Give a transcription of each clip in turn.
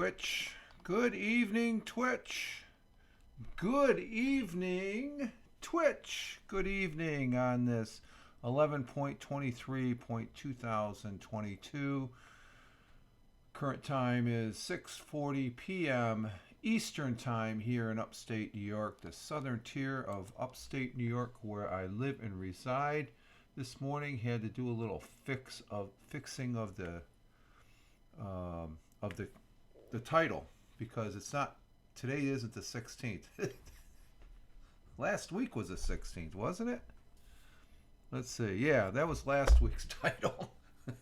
Twitch. Good evening, Twitch. Good evening, Twitch. Good evening on this 11.23.2022. Current time is 6:40 p.m. Eastern Time here in upstate New York, the southern tier of upstate New York where I live and reside. This morning had to do a little fixing of the title because it's not, today isn't the 16th. Last week was the 16th, wasn't it? Let's see. Yeah, that was last week's title.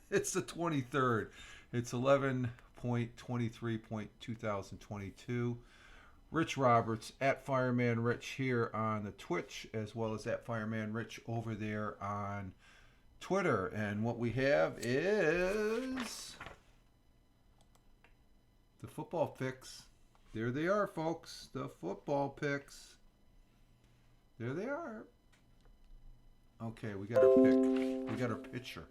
It's the 23rd. It's 11.23.2022. Rich Roberts at Fireman Rich here on the Twitch, as well as at Fireman Rich over there on Twitter. And what we have is the football picks. There they are, folks. The football picks. There they are. Okay, we got our pick. We got our picture.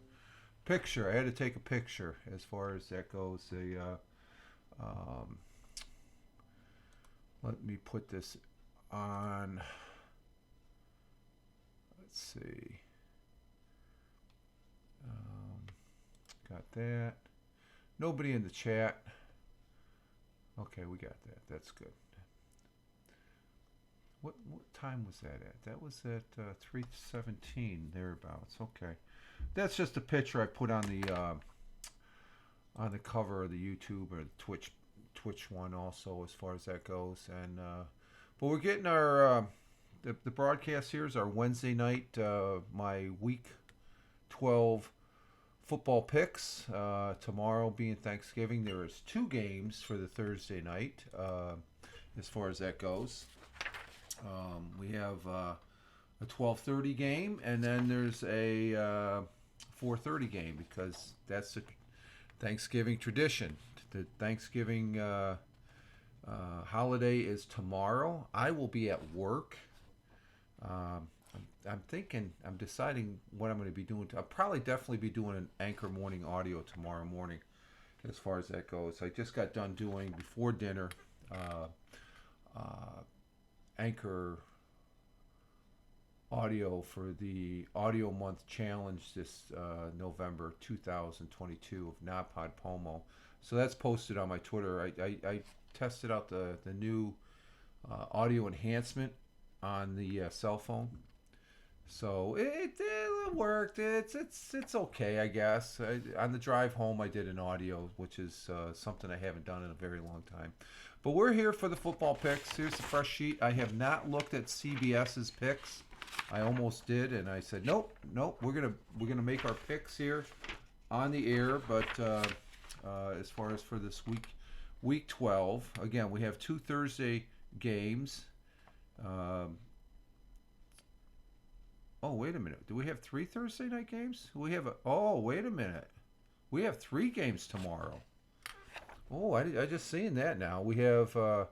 I had to take a picture as far as that goes. Let me put this on. Let's see. Got that. Nobody in the chat. Okay, we got that. That's good. What time was that at? That was at 3:17 thereabouts. Okay, that's just a picture I put on the cover of the YouTube or the Twitch one also, as far as that goes. And but we're getting our the broadcast here is our Wednesday night, my week 12 football picks. Tomorrow being Thanksgiving, there is 2 games for the Thursday night, as far as that goes. We have a 12:30 game, and then there's a 4:30 game, because that's the Thanksgiving tradition. The Thanksgiving holiday is tomorrow. I will be at work. I'm deciding what I'm going to be doing. I'll probably definitely be doing an Anchor Morning Audio tomorrow morning, as far as that goes. I just got done doing, before dinner, Anchor audio for the Audio Month Challenge this November 2022 of NaPodPoMo. So that's posted on my Twitter. I tested out the new audio enhancement on the cell phone. So it worked. It's okay, I guess. On the drive home, I did an audio, which is something I haven't done in a very long time. But we're here for the football picks. Here's the fresh sheet. I have not looked at CBS's picks. I almost did, and I said, nope. We're gonna make our picks here on the air. But as far as for this week 12, again, we have 2 Thursday games. Oh, wait a minute. Do we have 3 Thursday night games? Wait a minute. We have 3 games tomorrow. Oh, I just seen that now. We have the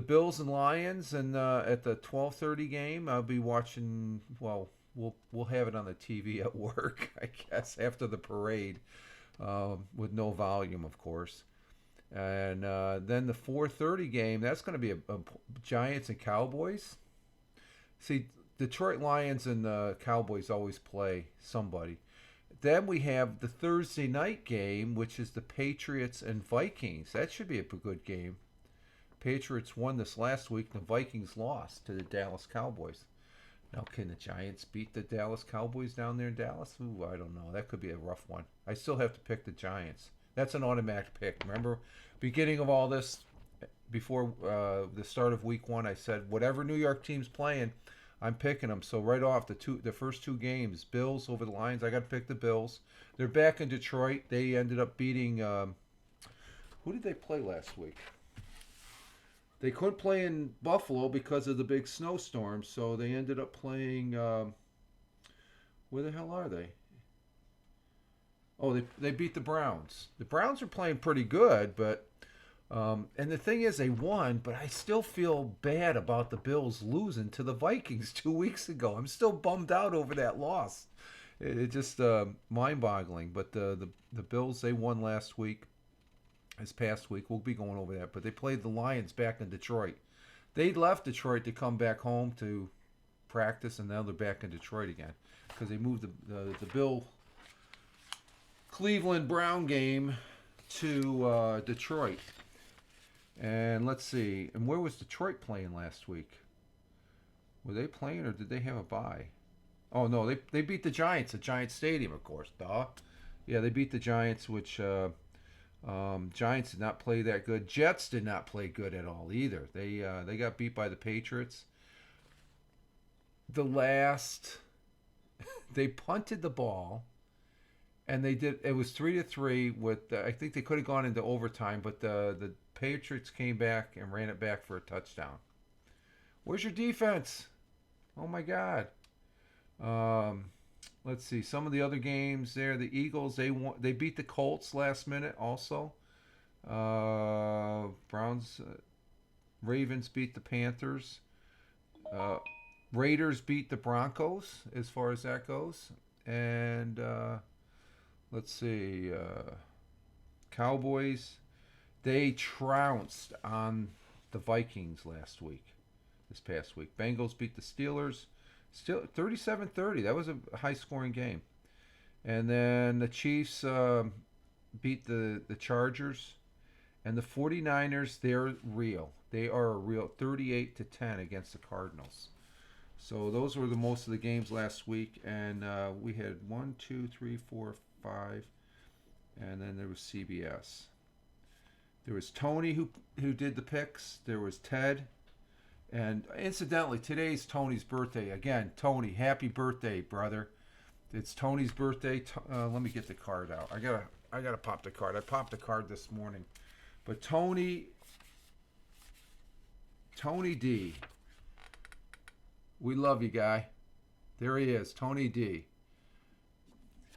Bills and Lions, and at the 12:30 game, I'll be watching. Well, we'll have it on the TV at work, I guess, after the parade, with no volume, of course. And then the 4:30 game, that's going to be a Giants and Cowboys. See, Detroit Lions and the Cowboys always play somebody. Then we have the Thursday night game, which is the Patriots and Vikings. That should be a good game. Patriots won this last week. The Vikings lost to the Dallas Cowboys. Now, can the Giants beat the Dallas Cowboys down there in Dallas? Ooh, I don't know. That could be a rough one. I still have to pick the Giants. That's an automatic pick. Remember, beginning of all this, before the start of week 1, I said, whatever New York team's playing, I'm picking them. So right off the first 2 games, Bills over the Lions, I got to pick the Bills. They're back in Detroit. They ended up beating, who did they play last week? They couldn't play in Buffalo because of the big snowstorm, so they ended up playing, where the hell are they? Oh, they beat the Browns. The Browns are playing pretty good, but and the thing is, they won, but I still feel bad about the Bills losing to the Vikings 2 weeks ago. I'm still bummed out over that loss. It's just mind-boggling. But the Bills, they won last week. this past week. We'll be going over that. But they played the Lions back in Detroit. They left Detroit to come back home to practice, and now they're back in Detroit again because they moved the Bill Cleveland Brown game to Detroit. And let's see. And where was Detroit playing last week? Were they playing or did they have a bye? Oh, no. They beat the Giants at Giants Stadium, of course. Duh. Yeah, they beat the Giants, which Giants did not play that good. Jets did not play good at all either. They got beat by the Patriots. They punted the ball. And they did. It was 3-3 with. I think they could have gone into overtime, but the Patriots came back and ran it back for a touchdown. Where's your defense? Oh my God. Let's see some of the other games there. The Eagles they beat the Colts last minute also. Browns, Ravens beat the Panthers. Raiders beat the Broncos as far as that goes, and. Let's see. Cowboys, they trounced on the Vikings this past week. Bengals beat the Steelers, still 37-30. That was a high-scoring game. And then the Chiefs beat the Chargers. And the 49ers, they're real. They are a real 38-10 against the Cardinals. So those were the most of the games last week. And we had 1, 2, 3, 4, 5, and then there was CBS. There was Tony who did the picks. There was Ted, and incidentally, today's Tony's birthday. Again, Tony, happy birthday, brother! It's Tony's birthday. Let me get the card out. I gotta pop the card. I popped the card this morning, but Tony D, we love you, guy. There he is, Tony D.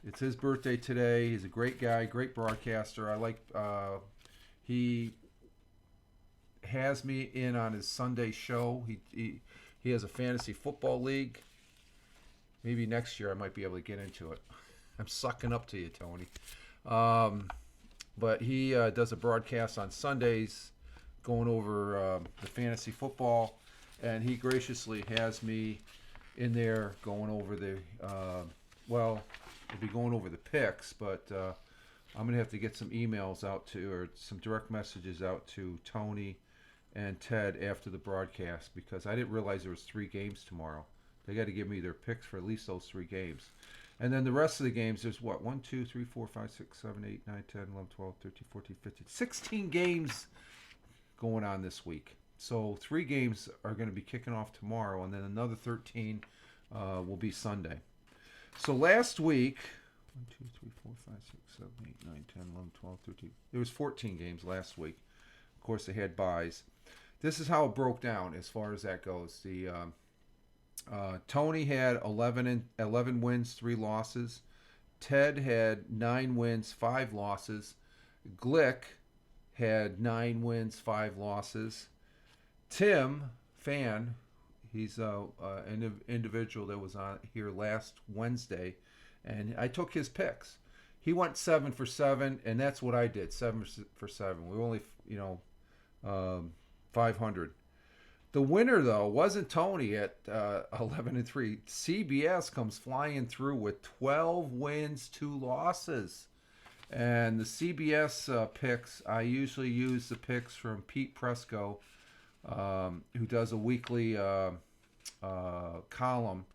It's his birthday today. He's a great guy, great broadcaster. I like. He has me in on his Sunday show. He has a fantasy football league. Maybe next year I might be able to get into it. I'm sucking up to you, Tony. But he does a broadcast on Sundays, going over the fantasy football, and he graciously has me in there going over the. We'll be going over the picks, but I'm going to have to get some emails out to, or some direct messages out to Tony and Ted after the broadcast, because I didn't realize there was 3 games tomorrow. They got to give me their picks for at least those 3 games. And then the rest of the games, there's what? 1, 2, 3, 4, 5, 6, 7, 8, 9, 10, 11, 12, 13, 14, 15, 16 games going on this week. So 3 games are going to be kicking off tomorrow, and then another 13 will be Sunday. So last week, 1, 2, 3, 4, 5, 6, 7, 8, 9, 10, 11, 12, 13. There was 14 games last week. Of course, they had byes. This is how it broke down as far as that goes. The Tony had 11 wins, 3 losses. Ted had 9 wins, 5 losses. Glick had 9 wins, 5 losses. Tim Fan, he's an individual that was on here last Wednesday, and I took his picks. He went 7 for 7, and that's what I did, 7 for 7. We were only, 500. The winner, though, wasn't Tony at 11-3. CBS comes flying through with 12 wins, 2 losses. And the CBS picks, I usually use the picks from Pete Presco, who does a weekly column,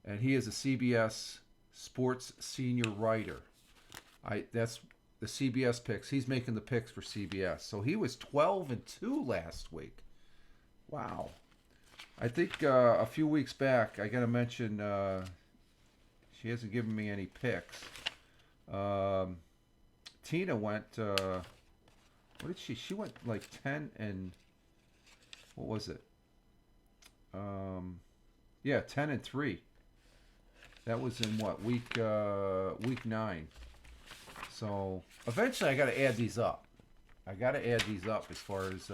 and he is a CBS sports senior writer. That's the CBS picks. He's making the picks for CBS. So he was 12-2 last week. Wow. I think a few weeks back, I got to mention, she hasn't given me any picks. Tina went, what did she? She went like 10 and, what was it? 10-3. That was in what, week 9. So eventually I got to add these up. As far as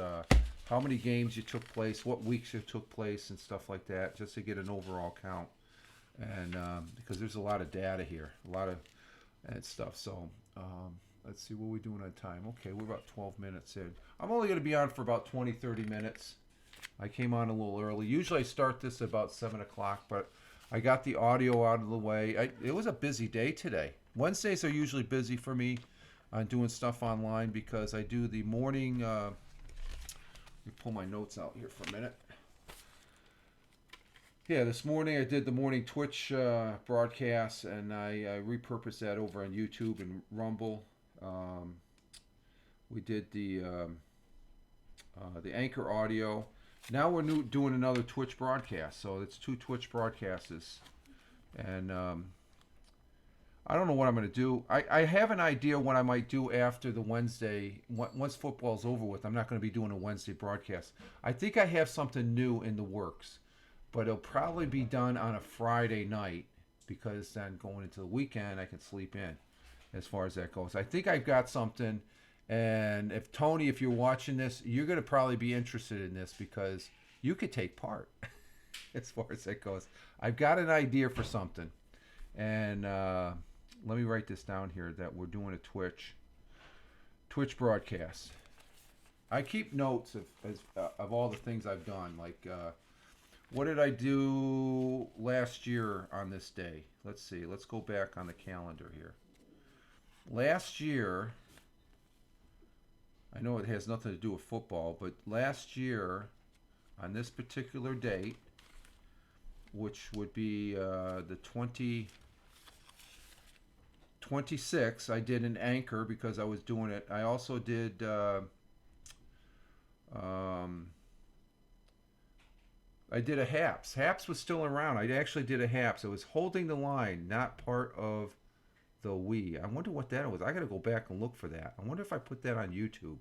how many games you took place, what weeks you took place, and stuff like that, just to get an overall count. And because there's a lot of data here, a lot of and stuff. So Let's see what we're doing on time. Okay, we're about 12 minutes in. I'm only going to be on for about 20, 30 minutes. I came on a little early. Usually I start this about 7 o'clock, but I got the audio out of the way. It was a busy day today. Wednesdays are usually busy for me on doing stuff online because I do the morning. Let me pull my notes out here for a minute. Yeah, this morning I did the morning Twitch broadcast, and I repurposed that over on YouTube and Rumble. We did the Anchor audio. Now we're doing another Twitch broadcast, so it's 2 Twitch broadcasts, and I don't know what I'm going to do. I have an idea what I might do after the Wednesday. Once football's over with, I'm not going to be doing a Wednesday broadcast. I think I have something new in the works, but it'll probably be done on a Friday night because then going into the weekend I can sleep in as far as that goes. I think I've got something, and if Tony, if you're watching this, you're going to probably be interested in this because you could take part as far as that goes. I've got an idea for something, and let me write this down here that we're doing a Twitch broadcast. I keep notes of all the things I've done, like what did I do last year on this day? Let's see. Let's go back on the calendar here. Last year, I know it has nothing to do with football, but last year on this particular date, which would be the 26th, I did an Anchor because I was doing it. I also did I did a Haps. Haps was still around. I actually did a Haps. It was Holding the Line, not part of the Wii. I wonder what that was. I got to go back and look for that. I wonder if I put that on YouTube.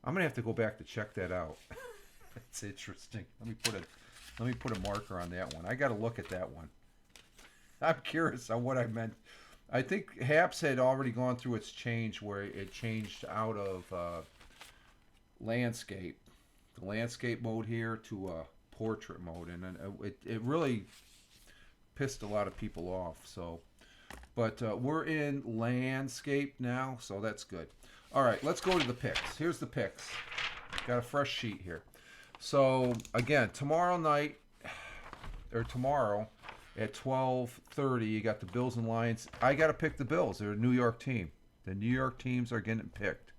I'm gonna have to go back to check that out. It's interesting. Let me put a marker on that one. I got to look at that one. I'm curious on what I meant. I think Haps had already gone through its change where it changed out of landscape, the landscape mode here, to portrait mode, and then it really pissed a lot of people off. So, but we're in landscape now, so that's good. All right, let's go to the picks. Here's the picks. Got a fresh sheet here. So again, tomorrow night or tomorrow at 12:30, you got the Bills and Lions. I got to pick the Bills. They're a New York team. The New York teams are getting picked.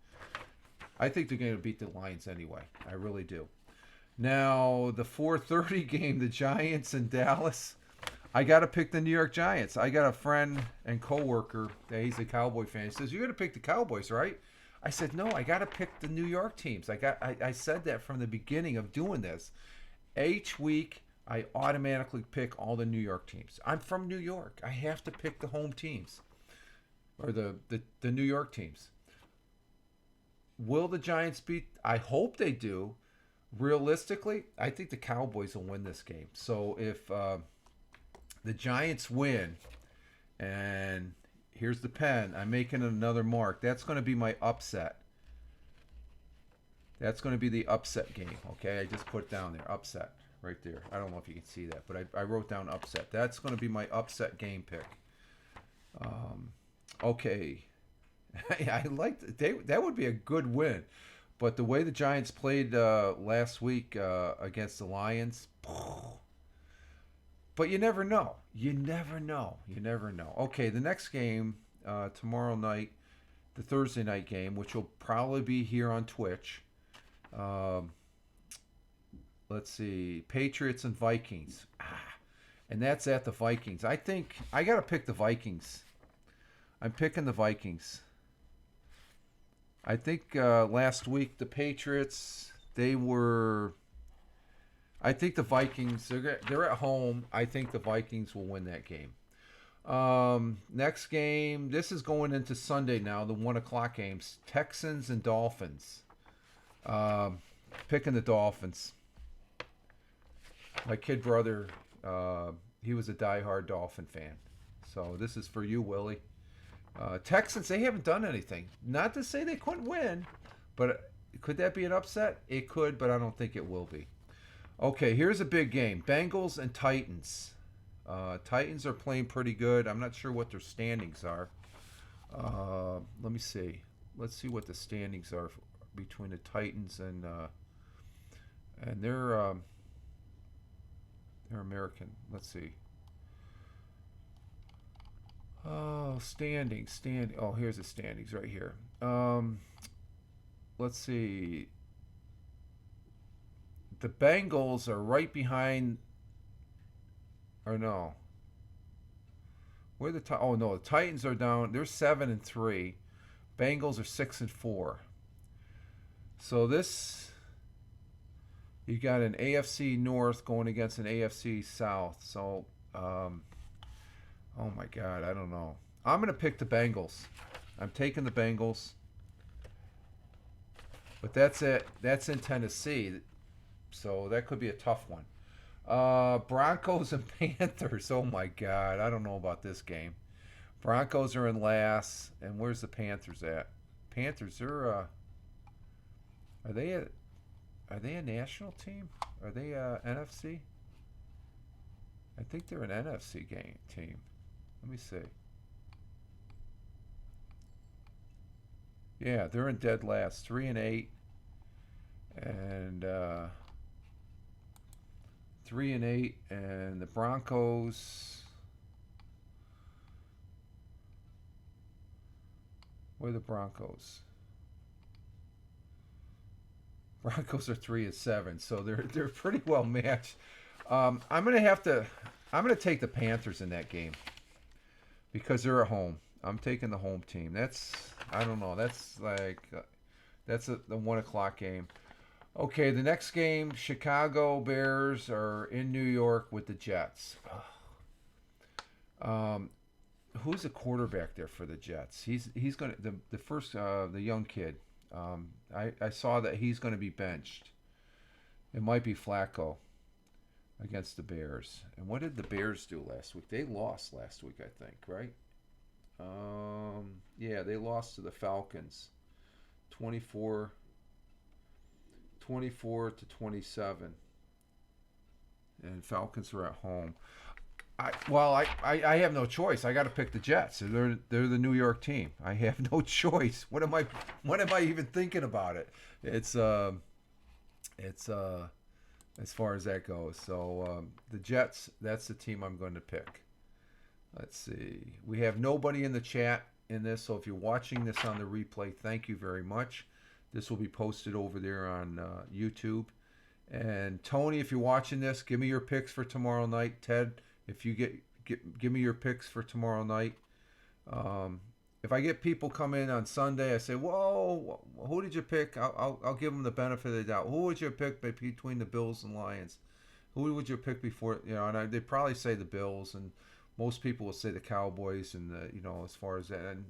I think they're going to beat the Lions anyway. I really do. Now, the 4:30 game, the Giants and Dallas, I got to pick the New York Giants. I got a friend and coworker that he's a Cowboy fan. He says, "You're going to pick the Cowboys, right?" I said, "No, I got to pick the New York teams." I said that from the beginning of doing this. Each week, I automatically pick all the New York teams. I'm from New York. I have to pick the home teams or the New York teams. Will the Giants beat? I hope they do. Realistically, I think the Cowboys will win this game. So if the Giants win, and here's the pen, I'm making another mark. That's going to be my upset. That's going to be the upset game. Okay, I just put down there, upset, right there. I don't know if you can see that, but I wrote down upset. That's going to be my upset game pick. Okay. I like that would be a good win, but the way the Giants played last week against the Lions, but you never know. You never know. Okay, the next game tomorrow night, the Thursday night game, which will probably be here on Twitch. Let's see, Patriots and Vikings, and that's at the Vikings. I think I got to pick the Vikings. I'm picking the Vikings. I think last week the Patriots, I think the Vikings, they're at home. I think the Vikings will win that game. Next game, this is going into Sunday now, the 1 o'clock games. Texans and Dolphins. Picking the Dolphins. My kid brother, he was a diehard Dolphin fan. So this is for you, Willie. Texans, they haven't done anything. Not to say they couldn't win, but could that be an upset? It could, but I don't think it will be. Okay, here's a big game. Bengals and Titans. Titans are playing pretty good. I'm not sure what their standings are. Let me see. Let's see what the standings are between the Titans and they're American. Let's see. Oh, standing. Oh, here's the standings right here. Let's see. The Bengals are right behind. Or no, where the oh no, the Titans are down. They're 7-3. Bengals are 6-4. So this, you got an AFC North going against an AFC South. So, oh my God, I don't know. I'm gonna pick the Bengals. I'm taking the Bengals, but that's it. That's in Tennessee, so that could be a tough one. Broncos and Panthers. Oh my God, I don't know about this game. Broncos are in last, and where's the Panthers at? Panthers, are they a are they a national team? Are they NFC? I think they're an NFC game team. Let me see. Yeah, they're in dead last, 3-8, and 3-8, and the Broncos. Where are the Broncos? Broncos are 3-7, so they're pretty well matched. I'm gonna have to. I'm gonna take the Panthers in that game because they're at home. I'm taking the home team. I don't know. That's like the 1 o'clock game. Okay, the next game, Chicago Bears are in New York with the Jets. Um, who's the quarterback there for the Jets? He's gonna the first the young kid. I saw that he's going to be benched. It might be Flacco against the Bears. And what did the Bears do last week? They lost last week, I think, right? Yeah, they lost to the Falcons, 24 to 27, and Falcons were at home. I have no choice. I got to pick the Jets. They're the New York team. I have no choice. What am I even thinking about it? It's as far as that goes. So the Jets. That's the team I'm going to pick. Let's see. We have nobody in the chat in this. So if you're watching this on the replay, thank you very much. This will be posted over there on YouTube. And Tony, if you're watching this, give me your picks for tomorrow night. Ted, if you give me your picks for tomorrow night. If I get people come in on Sunday, I say, "Whoa, who did you pick?" I'll give them the benefit of the doubt. Who would you pick between the Bills and Lions? Who would you pick before? And they probably say the Bills, and most people will say the Cowboys, and as far as that, and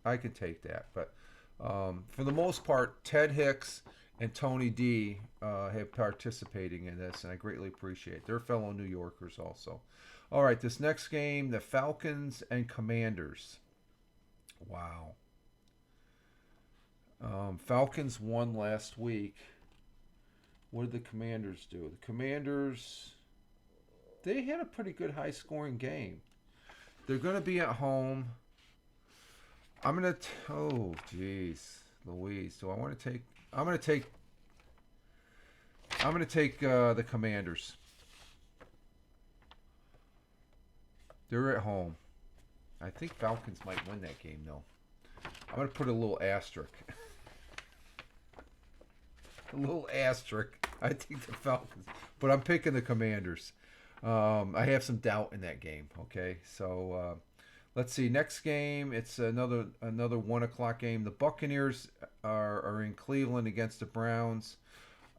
I can take that. But for the most part, Ted Hicks and Tony D have participating in this, and I greatly appreciate it. They're fellow New Yorkers also. All right, this next game, the Falcons and Commanders. Wow. Falcons won last week. What did the Commanders do? The Commanders, they had a pretty good high-scoring game. They're going to be at home. Oh, geez, Louise. Do I want to take? I'm going to take the Commanders. They're at home. I think Falcons might win that game, though. I'm going to put a little asterisk. A little asterisk. I think the Falcons. But I'm picking the Commanders. I have some doubt in that game, okay? So let's see. Next game, it's another 1 o'clock game. The Buccaneers are in Cleveland against the Browns.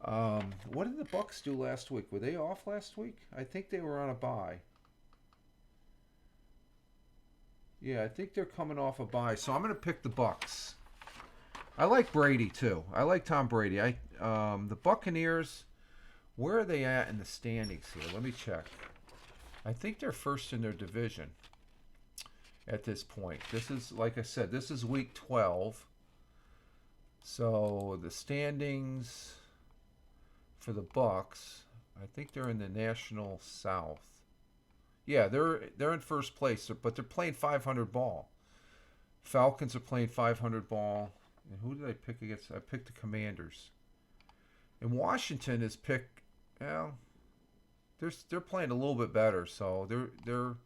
What did the Bucs do last week? Were they off last week? I think they were on a bye. Yeah, I think they're coming off a bye. So I'm going to pick the Bucs. I like Brady too. I like Tom Brady. The Buccaneers, where are they at in the standings here? Let me check. I think they're first in their division at this point. This is, like I said, this is week 12. So the standings for the Bucs, I think they're in the National South. Yeah, they're in first place, but they're playing 500 ball. Falcons are playing 500 ball. And who did I pick against? I picked the Commanders. And Washington is picked. Well, they're playing a little bit better, so they're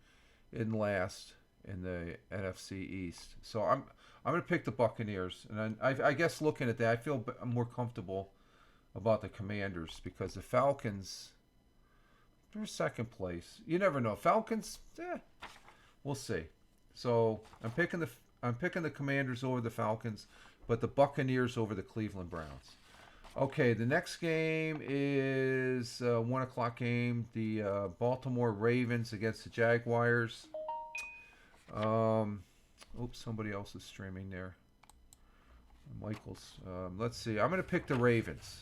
in last in the NFC East. So I'm gonna pick the Buccaneers, and I guess looking at that, I feel more comfortable about the Commanders because the Falcons, they're second place. You never know. Falcons, we'll see. So I'm picking the Commanders over the Falcons, but the Buccaneers over the Cleveland Browns. Okay, the next game is a 1 o'clock game. The Baltimore Ravens against the Jaguars. Oops, somebody else is streaming there. Michael's. Let's see. I'm going to pick the Ravens.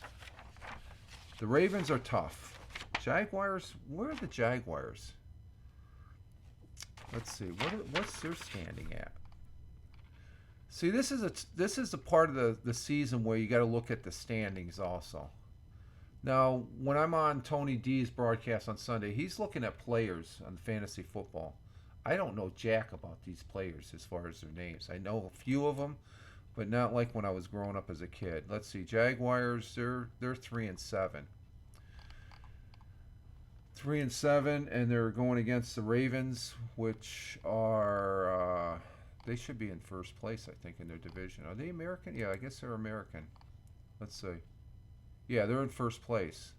The Ravens are tough. Jaguars. Where are the Jaguars? Let's see. What's their standing at? See, this is a part of the season where you got to look at the standings also. Now, when I'm on Tony D's broadcast on Sunday, he's looking at players on fantasy football. I don't know jack about these players as far as their names. I know a few of them, but not like when I was growing up as a kid. Let's see, Jaguars, they're 3-7. 3-7, and they're going against the Ravens, which are they should be in first place, I think, in their division. Are they American? Yeah, I guess they're American. Let's see. Yeah, they're in first place.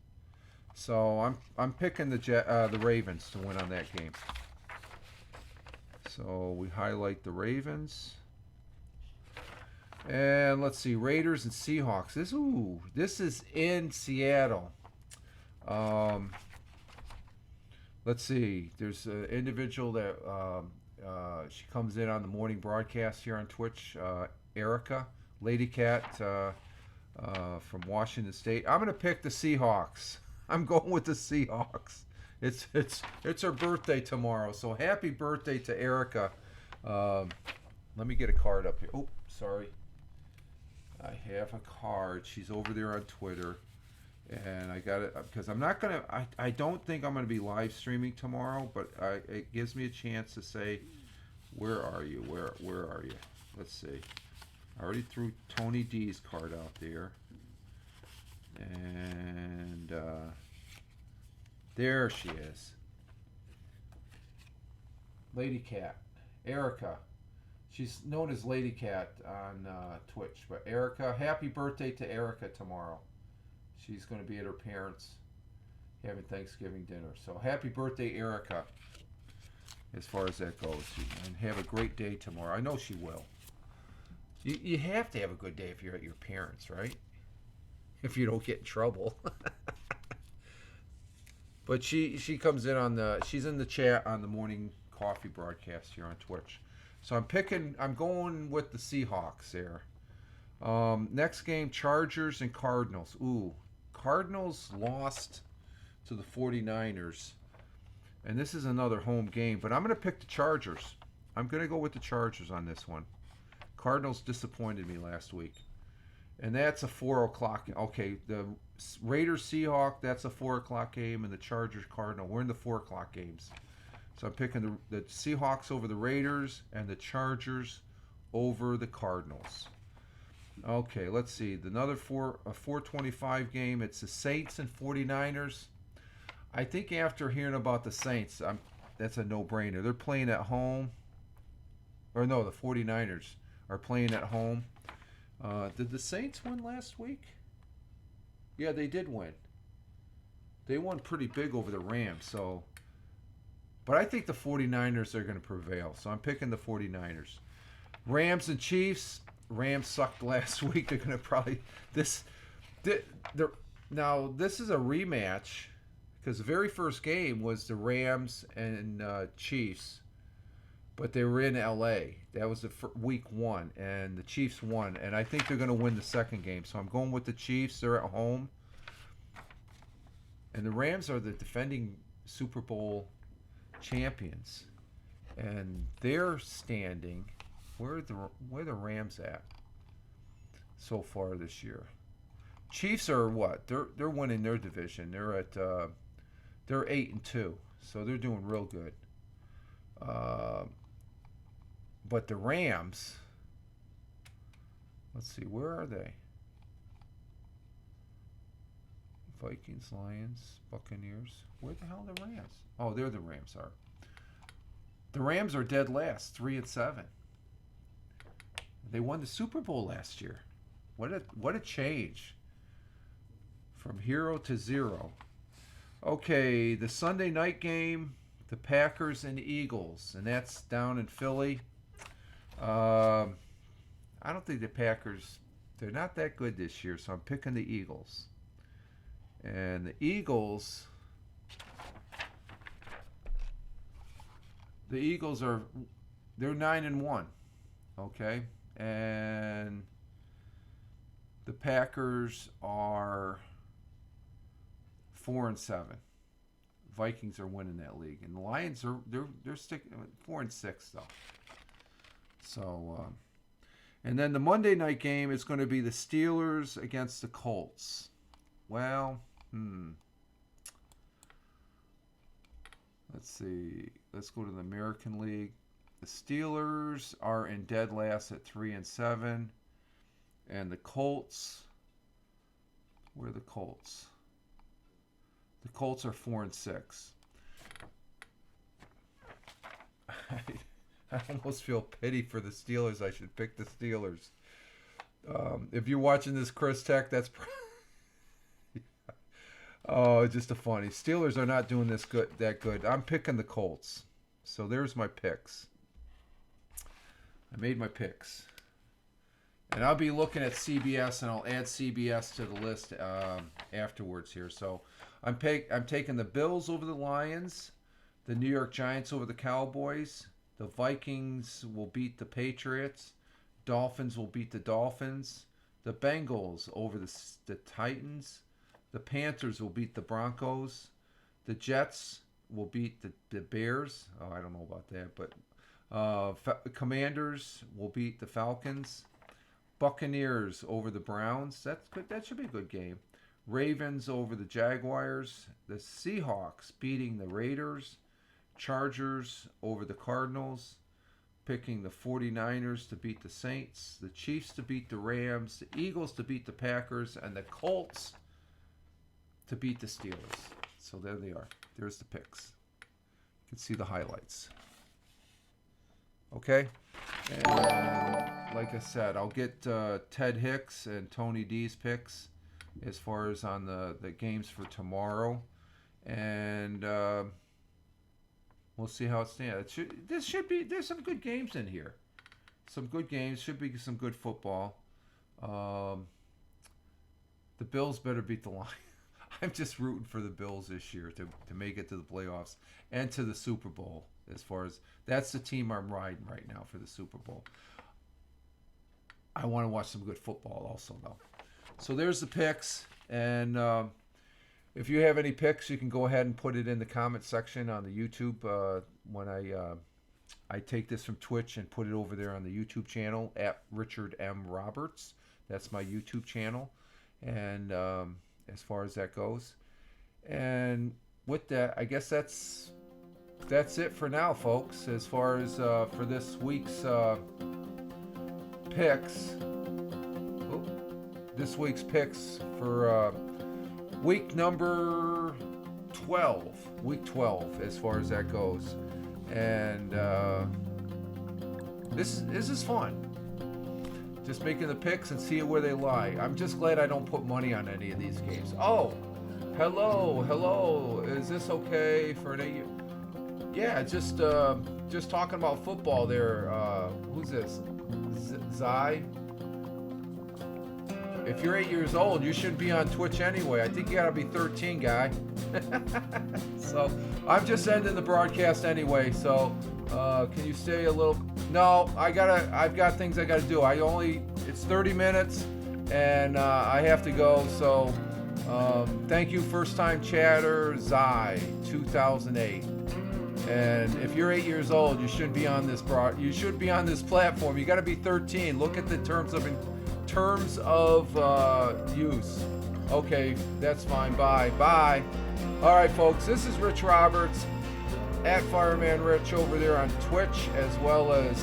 So I'm picking the Ravens to win on that game. So we highlight the Ravens. And let's see, Raiders and Seahawks. This is in Seattle. Let's see. There's an individual that she comes in on the morning broadcast here on Twitch. Erica, Lady Cat from Washington State. I'm gonna pick the Seahawks. I'm going with the Seahawks. It's her birthday tomorrow, so happy birthday to Erica. Let me get a card up here. Oh, sorry. I have a card. She's over there on Twitter. And I got it because I'm not going to, I don't think I'm going to be live streaming tomorrow, but it gives me a chance to say, where are you? Where are you? Let's see. I already threw Tony D's card out there. And there she is. Lady Cat. Erica. She's known as Lady Cat on Twitch. But Erica, happy birthday to Erica tomorrow. She's going to be at her parents' having Thanksgiving dinner. So happy birthday, Erica, as far as that goes. And have a great day tomorrow. I know she will. You have to have a good day if you're at your parents', right? If you don't get in trouble. But she comes in she's in the chat on the morning coffee broadcast here on Twitch. So I'm going with the Seahawks there. Next game, Chargers and Cardinals. Cardinals lost to the 49ers. And this is another home game, but I'm going to pick the Chargers. I'm going to go with the Chargers on this one. Cardinals disappointed me last week. And that's a 4 o'clock. Okay, the Raiders Seahawk, that's a 4 o'clock game, and the Chargers Cardinal. We're in the 4 o'clock games. So I'm picking the Seahawks over the Raiders and the Chargers over the Cardinals. Okay, let's see. Another 4:25 game. It's the Saints and 49ers. I think after hearing about the Saints, that's a no-brainer. They're playing at home. Or no, the 49ers are playing at home. Did the Saints win last week? Yeah, they did win. They won pretty big over the Rams. But I think the 49ers are going to prevail. So I'm picking the 49ers. Rams and Chiefs. Rams sucked last week. They're going to probably now this is a rematch because the very first game was the Rams and Chiefs, but they were in LA. That was the week 1, and the Chiefs won. And I think they're going to win the second game. So I'm going with the Chiefs. They're at home, and the Rams are the defending Super Bowl champions, and they're standing. Where are the Rams at so far this year? Chiefs are what? They're winning their division. They're at they're 8-2, so they're doing real good. But the Rams, Let's see, where are they? Vikings, Lions, Buccaneers. Where the hell are the Rams? Oh, there the Rams are. The Rams are dead last, 3-7. They won the Super Bowl last year. What a change from hero to zero. Okay, the Sunday night game, the Packers and Eagles, and that's down in Philly. I don't think the Packers, they're not that good this year, so I'm picking the Eagles. And the Eagles are, they're 9-1, okay? And the Packers are 4-7. Vikings are winning that league, and the Lions are they're sticking 4-6 though. So, and then the Monday night game is going to be the Steelers against the Colts. Well, let's see. Let's go to the American League. The Steelers are in dead last at 3-7, and the Colts. Where are the Colts? The Colts are 4-6. I almost feel pity for the Steelers. I should pick the Steelers. If you're watching this, Chris Tech, that's oh, just a funny. Steelers are not doing that good. I'm picking the Colts. So there's my picks. I made my picks. And I'll be looking at CBS, and I'll add CBS to the list afterwards here. So I'm taking the Bills over the Lions, the New York Giants over the Cowboys, the Vikings will beat the Patriots, Dolphins will beat the Dolphins, the Bengals over the Titans, the Panthers will beat the Broncos, the Jets will beat the Bears. Oh, I don't know about that, but Commanders will beat the Falcons. Buccaneers over the Browns. That's good. That should be a good game. Ravens over the Jaguars. The Seahawks beating the Raiders. Chargers over the Cardinals. Picking the 49ers to beat the Saints. The Chiefs to beat the Rams. The Eagles to beat the Packers. And the Colts to beat the Steelers. So there they are. There's the picks. You can see the highlights. Okay? And like I said, I'll get Ted Hicks and Tony D's picks as far as on the games for tomorrow. And we'll see how it stands. There's some good games in here. Some good games. Should be some good football. The Bills better beat the Lions. I'm just rooting for the Bills this year to make it to the playoffs and to the Super Bowl. As far as that's the team I'm riding right now for the Super Bowl. I want to watch some good football also, though. So there's the picks. And if you have any picks, you can go ahead and put it in the comment section on the YouTube when I take this from Twitch and put it over there on the YouTube channel at Richard M. Roberts. That's my YouTube channel. And as far as that goes. And with that, I guess that's it for now, folks, as far as for this week's picks. This week's picks for week number 12. Week 12, as far as that goes. And this is fun. Just making the picks and seeing where they lie. I'm just glad I don't put money on any of these games. Oh, hello. Is this okay for an 8-year? Yeah, just talking about football there. Who's this? Zai? If you're 8 years old, you shouldn't be on Twitch anyway. I think you gotta be 13, guy. So I'm just ending the broadcast anyway. So can you stay a little? No, I've got things I gotta do. It's 30 minutes, and I have to go. So thank you, first time chatter, Zai 2008. And if you're 8 years old, you shouldn't be on this you should be on this platform. You got to be 13. Look at the terms of use. Okay, that's fine. Bye. All right, folks. This is Rich Roberts at Fireman Rich over there on Twitch, as well as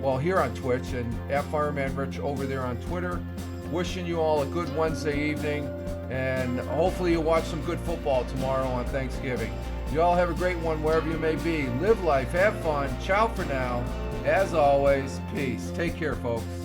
well, here on Twitch, and at Fireman Rich over there on Twitter. Wishing you all a good Wednesday evening, and hopefully you'll watch some good football tomorrow on Thanksgiving. You all have a great one wherever you may be. Live life, have fun. Ciao for now. As always, peace. Take care, folks.